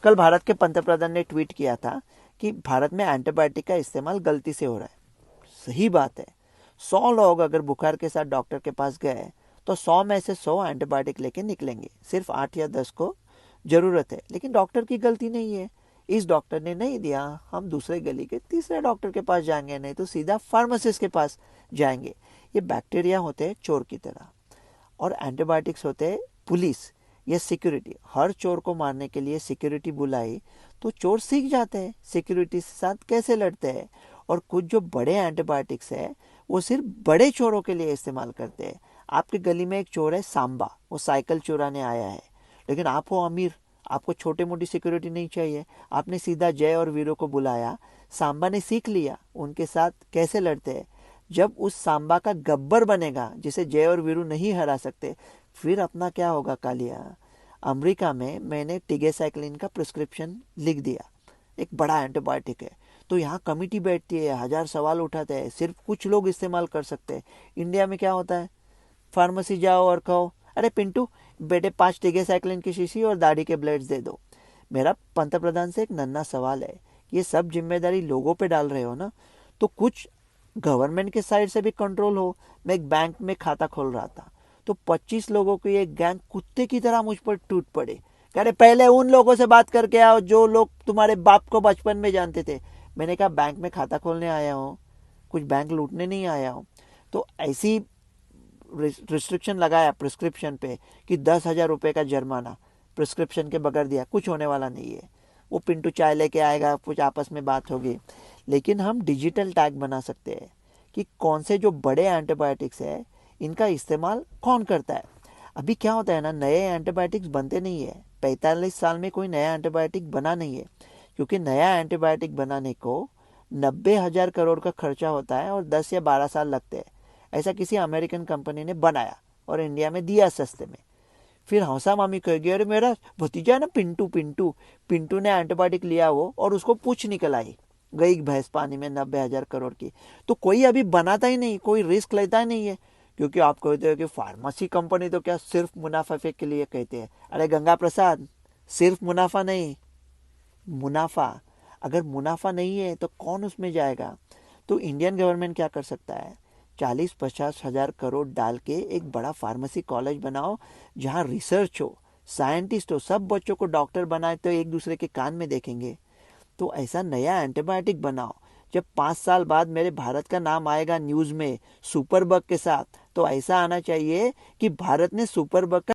कल भारत के पंतप्रधान ने ट्वीट किया था कि भारत में एंटीबायोटिक का इस्तेमाल गलती से हो रहा है। सही बात है। 100 लोग अगर बुखार के साथ डॉक्टर के पास गए तो 100 में से 100 एंटीबायोटिक लेके निकलेंगे। सिर्फ 8 या 10 को जरूरत है, लेकिन डॉक्टर की गलती नहीं है। इस डॉक्टर ने नहीं दिया, हम दूसरे गली के तीसरे डॉक्टर के पास जाएंगे, नहीं तो सीधा फार्मासिस्ट के पास जाएंगे। ये बैक्टीरिया होते हैं चोर की तरह, और एंटीबायोटिक्स होते हैं पुलिस या सिक्योरिटी। हर चोर को मारने के लिए सिक्योरिटी बुलाई तो चोर सीख जाते हैं सिक्योरिटी के साथ कैसे लड़ते हैं। और कुछ जो बड़े एंटीबायोटिक्स है वो सिर्फ बड़े चोरों के लिए इस्तेमाल करते हैं। आपके गली में एक चोर है सांबा, वो साइकिल चुराने आया है, लेकिन आप हो अमीर, आपको छोटे मोटी सिक्योरिटी नहीं चाहिए। आपने सीधा जय और वीरू को बुलाया, सांबा ने सीख लिया उनके साथ कैसे लड़ते हैं। जब उस सांबा का गब्बर बनेगा जिसे जय और वीरू नहीं हरा सकते, फिर अपना क्या होगा कालिया। अमेरिका में मैंने टिगेसाइक्लिन का प्रिस्क्रिप्शन लिख दिया, एक बड़ा एंटीबायोटिक है, तो यहाँ कमेटी बैठती है, 1000 सवाल उठाते हैं, सिर्फ कुछ लोग इस्तेमाल कर सकते हैं। इंडिया में क्या होता है, फार्मेसी जाओ और कहो अरे पिंटू बेटे 5 टिगेसाइक्लिन की शीशी और दाढ़ी के ब्लेड्स दे दो। मेरा पंतप्रधान से एक नन्हा सवाल है, ये सब जिम्मेदारी लोगों पे डाल रहे हो ना, तो कुछ गवर्नमेंट के साइड से भी कंट्रोल हो। मैं एक बैंक में खाता खोल रहा था तो 25 लोगों की एक गैंग कुत्ते की तरह मुझ पर टूट पड़े। कह रहे पहले उन लोगों से बात करके आओ जो लोग तुम्हारे बाप को बचपन में जानते थे। मैंने कहा बैंक में खाता खोलने आया हूँ, कुछ बैंक लूटने नहीं आया हूँ। तो ऐसी रिस्ट्रिक्शन लगाया प्रिस्क्रिप्शन पे कि 10,000 रुपये का जुर्माना प्रिस्क्रिप्शन के बगैर दिया, कुछ होने वाला नहीं है। वो पिंटू चाय लेके आएगा, कुछ आपस में बात होगी। लेकिन हम डिजिटल टैग बना सकते हैं कि कौन से जो बड़े एंटीबायोटिक्स है इनका इस्तेमाल कौन करता है। अभी क्या होता है ना, नए एंटीबायोटिक्स बनते नहीं है। 45 साल में कोई नया एंटीबायोटिक बना नहीं है, क्योंकि नया एंटीबायोटिक बनाने को 90,000 करोड़ का खर्चा होता है और 10 या 12 साल लगते हैं। ऐसा किसी अमेरिकन कंपनी ने बनाया और इंडिया में दिया सस्ते में। फिर हौसा मामी कहेगी अरे मेरा भतीजा है ना पिंटू, पिंटू पिंटू ने एंटीबायोटिक लिया वो, और उसको पूछ निकल आई, गई भैंस पानी में 90,000 करोड़ की। तो कोई अभी बनाता ही नहीं, कोई रिस्क लेता ही नहीं है, क्योंकि आप कहते हो कि फार्मेसी कंपनी तो क्या सिर्फ मुनाफा के लिए कहते हैं। अरे गंगा प्रसाद, सिर्फ मुनाफा नहीं, मुनाफा। अगर मुनाफा नहीं है तो कौन उसमें जाएगा। तो इंडियन गवर्नमेंट क्या कर सकता है, 40-50 हजार करोड़ डाल के एक बड़ा फार्मेसी कॉलेज बनाओ जहाँ रिसर्च हो, साइंटिस्ट हो, सब बच्चों को डॉक्टर बनाए तो एक दूसरे के कान में देखेंगे। तो ऐसा नया एंटीबायोटिक बनाओ, जब 5 साल बाद मेरे भारत का नाम आएगा न्यूज़ में सुपर बग के साथ, तो ऐसा आना चाहिए कि भारत ने सुपर बग का